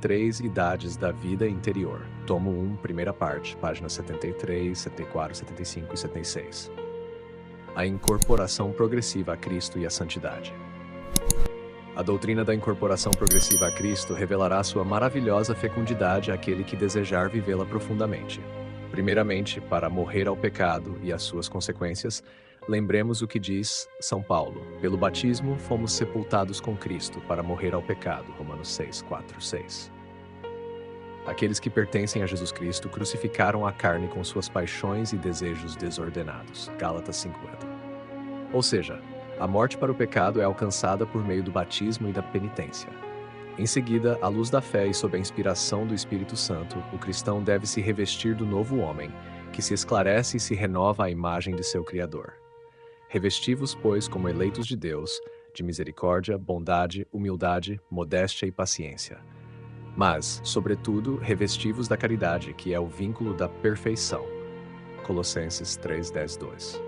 três idades da vida interior. Tomo 1, primeira parte, páginas 73, 74, 75 e 76. A incorporação progressiva a Cristo e a santidade. A doutrina da incorporação progressiva a Cristo revelará sua maravilhosa fecundidade àquele que desejar vivê-la profundamente. Primeiramente, para morrer ao pecado e às suas consequências, lembremos o que diz São Paulo: pelo batismo fomos sepultados com Cristo para morrer ao pecado. Romanos 6, 4, 6. Aqueles que pertencem a Jesus Cristo crucificaram a carne com suas paixões e desejos desordenados. Gálatas 50. Ou seja, a morte para o pecado é alcançada por meio do batismo e da penitência. Em seguida, à luz da fé e sob a inspiração do Espírito Santo, o cristão deve se revestir do novo homem, que se esclarece e se renova à imagem de seu Criador. Revesti-vos, pois, como eleitos de Deus, de misericórdia, bondade, humildade, modéstia e paciência. Mas, sobretudo, revesti-vos da caridade, que é o vínculo da perfeição. Colossenses 3, 10, 2.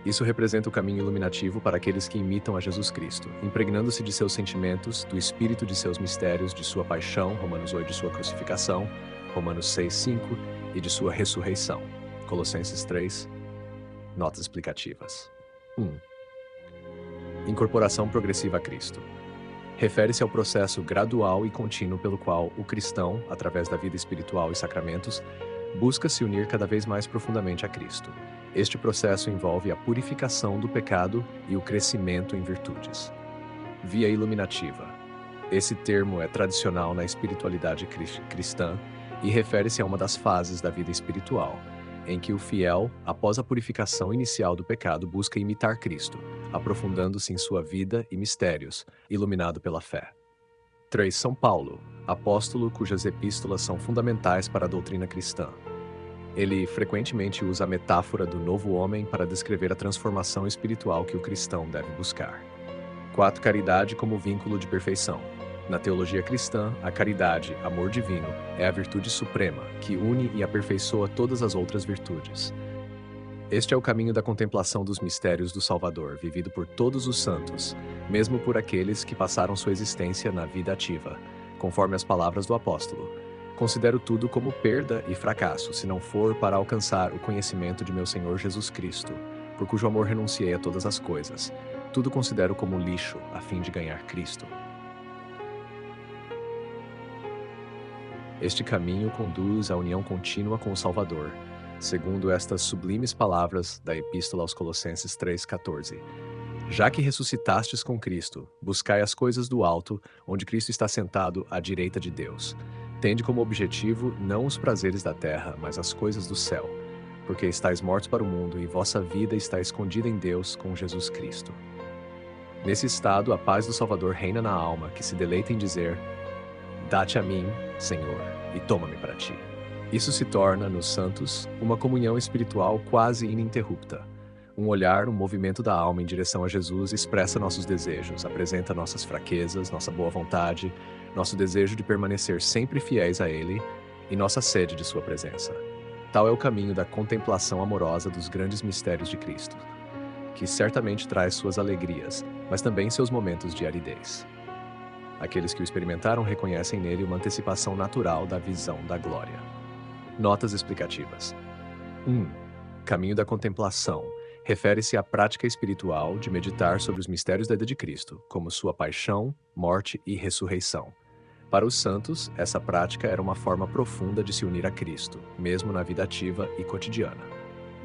Isso representa o caminho iluminativo para aqueles que imitam a Jesus Cristo, impregnando-se de seus sentimentos, do espírito de seus mistérios, de sua paixão, Romanos 8, de sua crucificação, Romanos 6, 5, e de sua ressurreição, Colossenses 3. Notas explicativas. 1. Incorporação progressiva a Cristo. Refere-se ao processo gradual e contínuo pelo qual o cristão, através da vida espiritual e sacramentos, busca se unir cada vez mais profundamente a Cristo. Este processo envolve a purificação do pecado e o crescimento em virtudes. Via iluminativa. Esse termo é tradicional na espiritualidade cristã e refere-se a uma das fases da vida espiritual, em que o fiel, após a purificação inicial do pecado, busca imitar Cristo, aprofundando-se em sua vida e mistérios, iluminado pela fé. 3. São Paulo, apóstolo cujas epístolas são fundamentais para a doutrina cristã. Ele frequentemente usa a metáfora do novo homem para descrever a transformação espiritual que o cristão deve buscar. 4. Caridade como vínculo de perfeição. Na teologia cristã, a caridade, amor divino, é a virtude suprema, que une e aperfeiçoa todas as outras virtudes. Este é o caminho da contemplação dos mistérios do Salvador, vivido por todos os santos, mesmo por aqueles que passaram sua existência na vida ativa, conforme as palavras do apóstolo. Considero tudo como perda e fracasso, se não for para alcançar o conhecimento de meu Senhor Jesus Cristo, por cujo amor renunciei a todas as coisas. Tudo considero como lixo, a fim de ganhar Cristo. Este caminho conduz à união contínua com o Salvador, segundo estas sublimes palavras da Epístola aos Colossenses 3,14. Já que ressuscitastes com Cristo, buscai as coisas do alto, onde Cristo está sentado à direita de Deus. Tende como objetivo não os prazeres da terra, mas as coisas do céu, porque estáis mortos para o mundo e vossa vida está escondida em Deus com Jesus Cristo. Nesse estado, a paz do Salvador reina na alma, que se deleita em dizer: dá-te a mim, Senhor, e toma-me para ti. Isso se torna, nos santos, uma comunhão espiritual quase ininterrupta. Um olhar, um movimento da alma em direção a Jesus expressa nossos desejos, apresenta nossas fraquezas, nossa boa vontade, nosso desejo de permanecer sempre fiéis a Ele e nossa sede de Sua presença. Tal é o caminho da contemplação amorosa dos grandes mistérios de Cristo, que certamente traz suas alegrias, mas também seus momentos de aridez. Aqueles que o experimentaram reconhecem nele uma antecipação natural da visão da glória. Notas explicativas. 1. Caminho da contemplação. Refere-se à prática espiritual de meditar sobre os mistérios da vida de Cristo, como sua paixão, morte e ressurreição. Para os santos, essa prática era uma forma profunda de se unir a Cristo, mesmo na vida ativa e cotidiana.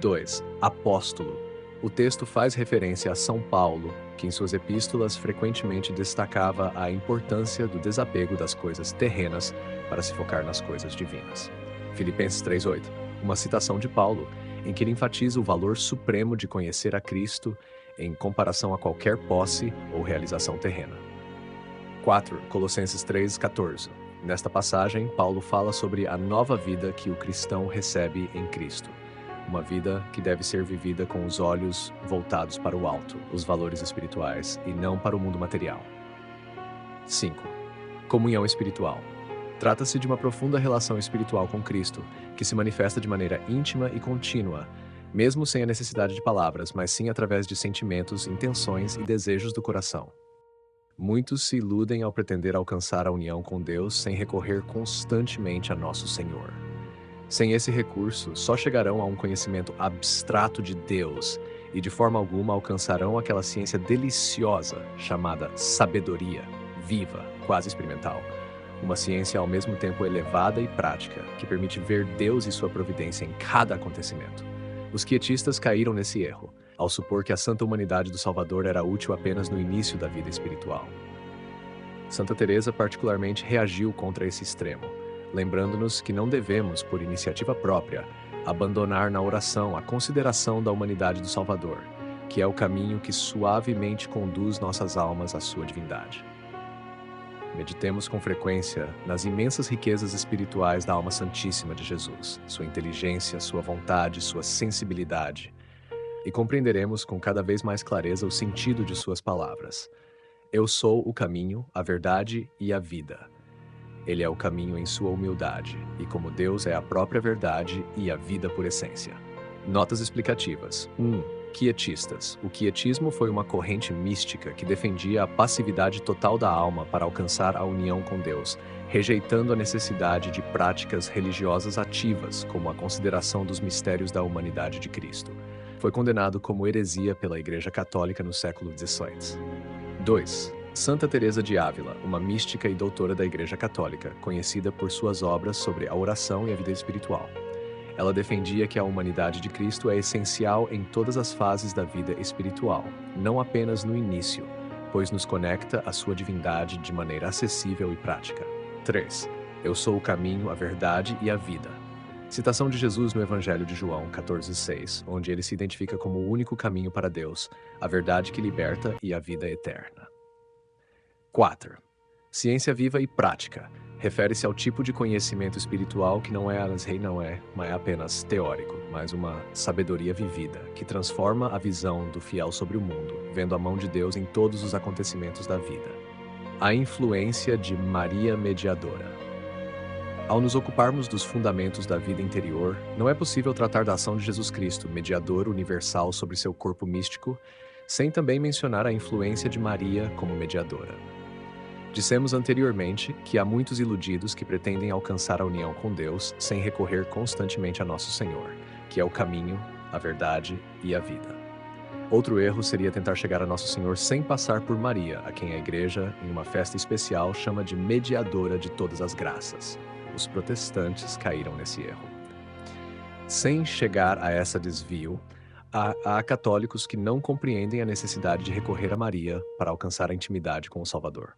2. Apóstolo. O texto faz referência a São Paulo, que em suas epístolas frequentemente destacava a importância do desapego das coisas terrenas para se focar nas coisas divinas. Filipenses 3,8. Uma citação de Paulo, em que ele enfatiza o valor supremo de conhecer a Cristo em comparação a qualquer posse ou realização terrena. 4. Colossenses 3,14. Nesta passagem, Paulo fala sobre a nova vida que o cristão recebe em Cristo. Uma vida que deve ser vivida com os olhos voltados para o alto, os valores espirituais, e não para o mundo material. 5. Comunhão espiritual. Trata-se de uma profunda relação espiritual com Cristo, que se manifesta de maneira íntima e contínua, mesmo sem a necessidade de palavras, mas sim através de sentimentos, intenções e desejos do coração. Muitos se iludem ao pretender alcançar a união com Deus sem recorrer constantemente a nosso Senhor. Sem esse recurso, só chegarão a um conhecimento abstrato de Deus e de forma alguma alcançarão aquela ciência deliciosa chamada sabedoria, viva, quase experimental. Uma ciência ao mesmo tempo elevada e prática, que permite ver Deus e sua providência em cada acontecimento. Os quietistas caíram nesse erro, ao supor que a santa humanidade do Salvador era útil apenas no início da vida espiritual. Santa Teresa particularmente reagiu contra esse extremo, lembrando-nos que não devemos, por iniciativa própria, abandonar na oração a consideração da humanidade do Salvador, que é o caminho que suavemente conduz nossas almas à sua divindade. Meditemos com frequência nas imensas riquezas espirituais da alma santíssima de Jesus, sua inteligência, sua vontade, sua sensibilidade, e compreenderemos com cada vez mais clareza o sentido de suas palavras. Eu sou o caminho, a verdade e a vida. Ele é o caminho em sua humildade, e como Deus é a própria verdade e a vida por essência. Notas explicativas. 1. Quietistas. O quietismo foi uma corrente mística que defendia a passividade total da alma para alcançar a união com Deus, rejeitando a necessidade de práticas religiosas ativas, como a consideração dos mistérios da humanidade de Cristo. Foi condenado como heresia pela Igreja Católica no século XVIII. 2. Santa Teresa de Ávila, uma mística e doutora da Igreja Católica, conhecida por suas obras sobre a oração e a vida espiritual. Ela defendia que a humanidade de Cristo é essencial em todas as fases da vida espiritual, não apenas no início, pois nos conecta à sua divindade de maneira acessível e prática. 3. Eu sou o caminho, a verdade e a vida. Citação de Jesus no Evangelho de João 14,6, onde ele se identifica como o único caminho para Deus, a verdade que liberta e a vida eterna. 4. Ciência viva e prática. Refere-se ao tipo de conhecimento espiritual que não é apenas teórico, mas uma sabedoria vivida, que transforma a visão do fiel sobre o mundo, vendo a mão de Deus em todos os acontecimentos da vida. A influência de Maria Mediadora. Ao nos ocuparmos dos fundamentos da vida interior, não é possível tratar da ação de Jesus Cristo, mediador universal sobre seu corpo místico, sem também mencionar a influência de Maria como mediadora. Dissemos anteriormente que há muitos iludidos que pretendem alcançar a união com Deus sem recorrer constantemente a Nosso Senhor, que é o caminho, a verdade e a vida. Outro erro seria tentar chegar a Nosso Senhor sem passar por Maria, a quem a Igreja, em uma festa especial, chama de mediadora de todas as graças. Os protestantes caíram nesse erro. Sem chegar a esse desvio, há católicos que não compreendem a necessidade de recorrer a Maria para alcançar a intimidade com o Salvador.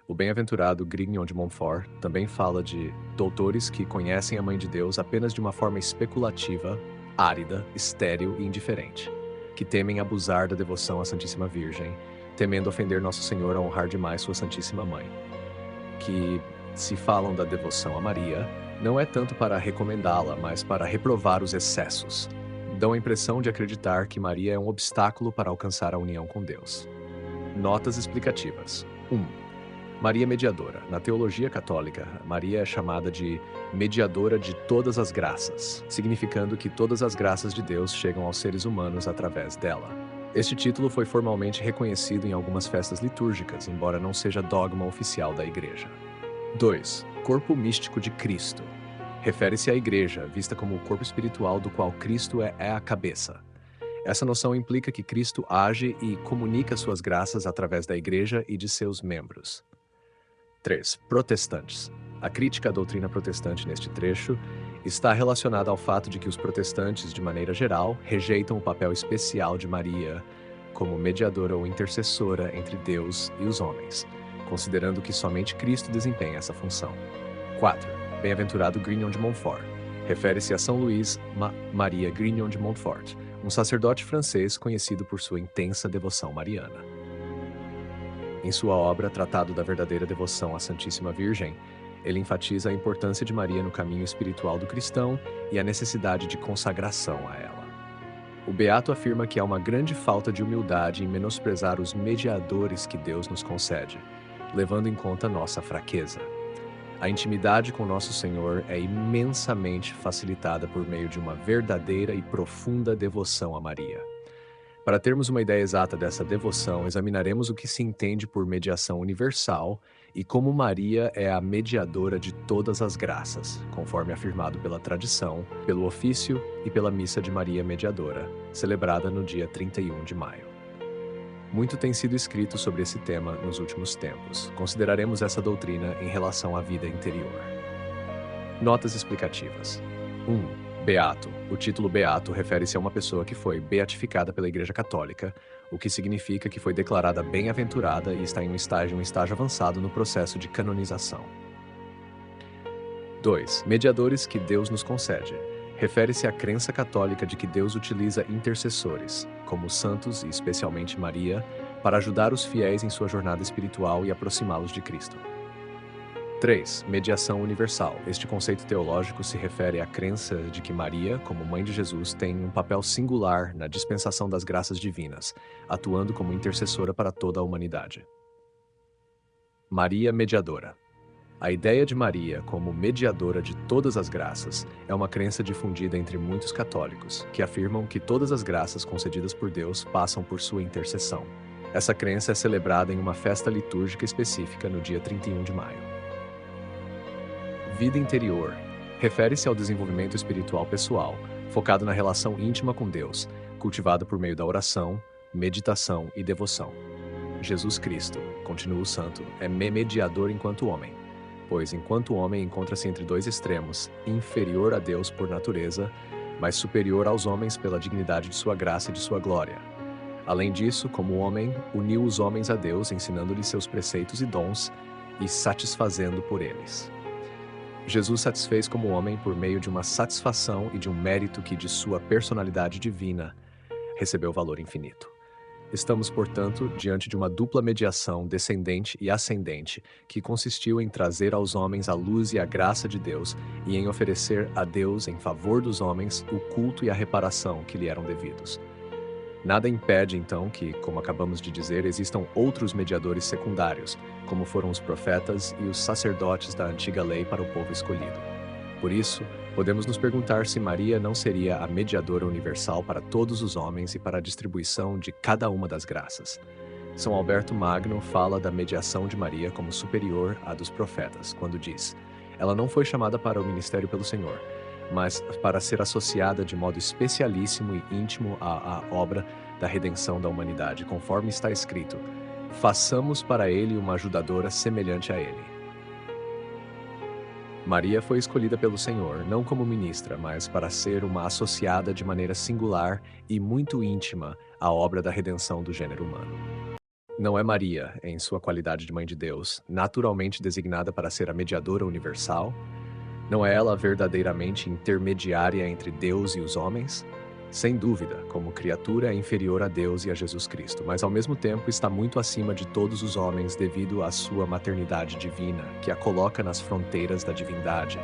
O bem-aventurado Grignon de Montfort também fala de doutores que conhecem a Mãe de Deus apenas de uma forma especulativa, árida, estéril e indiferente, que temem abusar da devoção à Santíssima Virgem, temendo ofender Nosso Senhor a honrar demais sua Santíssima Mãe, que se falam da devoção a Maria, não é tanto para recomendá-la, mas para reprovar os excessos. Dão a impressão de acreditar que Maria é um obstáculo para alcançar a união com Deus. Notas explicativas. 1. Maria Mediadora. Na teologia católica, Maria é chamada de mediadora de todas as graças, significando que todas as graças de Deus chegam aos seres humanos através dela. Este título foi formalmente reconhecido em algumas festas litúrgicas, embora não seja dogma oficial da Igreja. 2. Corpo místico de Cristo. Refere-se à Igreja, vista como o corpo espiritual do qual Cristo é a cabeça. Essa noção implica que Cristo age e comunica suas graças através da Igreja e de seus membros. 3. Protestantes. A crítica à doutrina protestante neste trecho está relacionada ao fato de que os protestantes, de maneira geral, rejeitam o papel especial de Maria como mediadora ou intercessora entre Deus e os homens, considerando que somente Cristo desempenha essa função. 4. Bem-aventurado Grignon de Montfort. Refere-se a São Luís Maria Grignon de Montfort, um sacerdote francês conhecido por sua intensa devoção mariana. Em sua obra Tratado da Verdadeira Devoção à Santíssima Virgem, ele enfatiza a importância de Maria no caminho espiritual do cristão e a necessidade de consagração a ela. O Beato afirma que há uma grande falta de humildade em menosprezar os mediadores que Deus nos concede, levando em conta nossa fraqueza. A intimidade com Nosso Senhor é imensamente facilitada por meio de uma verdadeira e profunda devoção a Maria. Para termos uma ideia exata dessa devoção, examinaremos o que se entende por mediação universal e como Maria é a mediadora de todas as graças, conforme afirmado pela tradição, pelo ofício e pela Missa de Maria Mediadora, celebrada no dia 31 de maio. Muito tem sido escrito sobre esse tema nos últimos tempos. Consideraremos essa doutrina em relação à vida interior. Notas explicativas. 1. Beato. O título Beato refere-se a uma pessoa que foi beatificada pela Igreja Católica, o que significa que foi declarada bem-aventurada e está em um estágio avançado no processo de canonização. 2. Mediadores que Deus nos concede. Refere-se à crença católica de que Deus utiliza intercessores, como os santos e especialmente Maria, para ajudar os fiéis em sua jornada espiritual e aproximá-los de Cristo. 3. Mediação universal. Este conceito teológico se refere à crença de que Maria, como mãe de Jesus, tem um papel singular na dispensação das graças divinas, atuando como intercessora para toda a humanidade. Maria Mediadora. A ideia de Maria como mediadora de todas as graças é uma crença difundida entre muitos católicos, que afirmam que todas as graças concedidas por Deus passam por sua intercessão. Essa crença é celebrada em uma festa litúrgica específica no dia 31 de maio. Vida interior. Refere-se ao desenvolvimento espiritual pessoal, focado na relação íntima com Deus, cultivado por meio da oração, meditação e devoção. Jesus Cristo, continua o santo, é mediador enquanto homem, pois enquanto homem encontra-se entre dois extremos, inferior a Deus por natureza, mas superior aos homens pela dignidade de sua graça e de sua glória. Além disso, como homem, uniu os homens a Deus, ensinando-lhes seus preceitos e dons e satisfazendo por eles. Jesus satisfez como homem por meio de uma satisfação e de um mérito que, de sua personalidade divina, recebeu valor infinito. Estamos, portanto, diante de uma dupla mediação descendente e ascendente, que consistiu em trazer aos homens a luz e a graça de Deus e em oferecer a Deus, em favor dos homens, o culto e a reparação que lhe eram devidos. Nada impede, então, que, como acabamos de dizer, existam outros mediadores secundários, como foram os profetas e os sacerdotes da antiga lei para o povo escolhido. Por isso, podemos nos perguntar se Maria não seria a mediadora universal para todos os homens e para a distribuição de cada uma das graças. São Alberto Magno fala da mediação de Maria como superior à dos profetas, quando diz: ela não foi chamada para o ministério pelo Senhor, mas para ser associada de modo especialíssimo e íntimo à obra da redenção da humanidade, conforme está escrito: façamos para ele uma ajudadora semelhante a ele. Maria foi escolhida pelo Senhor, não como ministra, mas para ser uma associada de maneira singular e muito íntima à obra da redenção do gênero humano. Não é Maria, em sua qualidade de Mãe de Deus, naturalmente designada para ser a mediadora universal? Não é ela verdadeiramente intermediária entre Deus e os homens? Sem dúvida, como criatura é inferior a Deus e a Jesus Cristo, mas ao mesmo tempo está muito acima de todos os homens devido à sua maternidade divina, que a coloca nas fronteiras da divindade,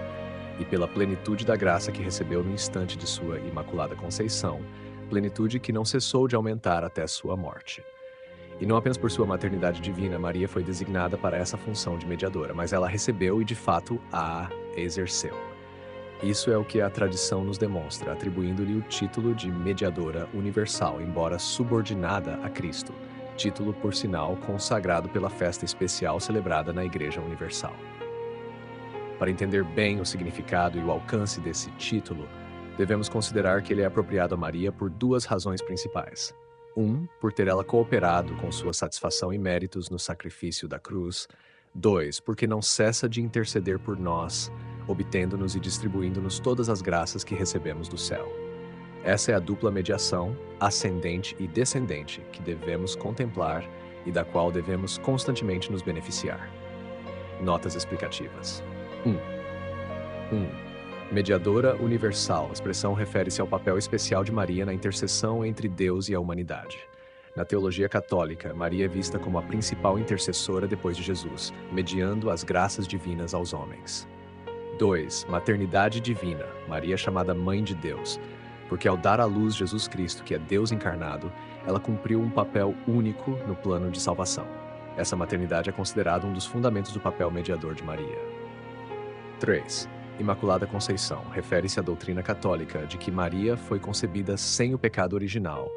e pela plenitude da graça que recebeu no instante de sua Imaculada Conceição, plenitude que não cessou de aumentar até sua morte. E não apenas por sua maternidade divina, Maria foi designada para essa função de mediadora, mas ela recebeu e de fato a exerceu. Isso é o que a tradição nos demonstra, atribuindo-lhe o título de mediadora universal, embora subordinada a Cristo, título, por sinal, consagrado pela festa especial celebrada na Igreja Universal. Para entender bem o significado e o alcance desse título, devemos considerar que ele é apropriado a Maria por duas razões principais. 1. Por ter ela cooperado com sua satisfação e méritos no sacrifício da cruz. 2. Porque não cessa de interceder por nós, obtendo-nos e distribuindo-nos todas as graças que recebemos do céu. Essa é a dupla mediação, ascendente e descendente, que devemos contemplar e da qual devemos constantemente nos beneficiar. Notas explicativas. 1. Mediadora universal. A expressão refere-se ao papel especial de Maria na intercessão entre Deus e a humanidade. Na teologia católica, Maria é vista como a principal intercessora depois de Jesus, mediando as graças divinas aos homens. 2. Maternidade divina. Maria é chamada Mãe de Deus, porque ao dar à luz Jesus Cristo, que é Deus encarnado, ela cumpriu um papel único no plano de salvação. Essa maternidade é considerada um dos fundamentos do papel mediador de Maria. 3. Imaculada Conceição. Refere-se à doutrina católica de que Maria foi concebida sem o pecado original,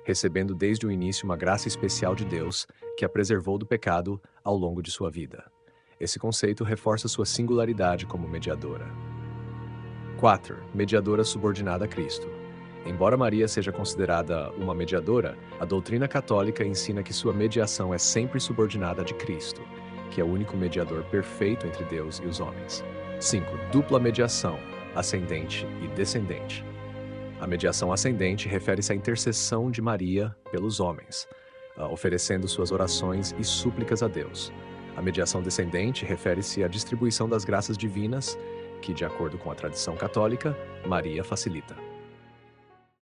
recebendo desde o início uma graça especial de Deus que a preservou do pecado ao longo de sua vida. Esse conceito reforça sua singularidade como mediadora. 4. Mediadora subordinada a Cristo. Embora Maria seja considerada uma mediadora, a doutrina católica ensina que sua mediação é sempre subordinada à de Cristo, que é o único mediador perfeito entre Deus e os homens. 5. Dupla mediação, ascendente e descendente. A mediação ascendente refere-se à intercessão de Maria pelos homens, oferecendo suas orações e súplicas a Deus. A mediação descendente refere-se à distribuição das graças divinas, que, de acordo com a tradição católica, Maria facilita.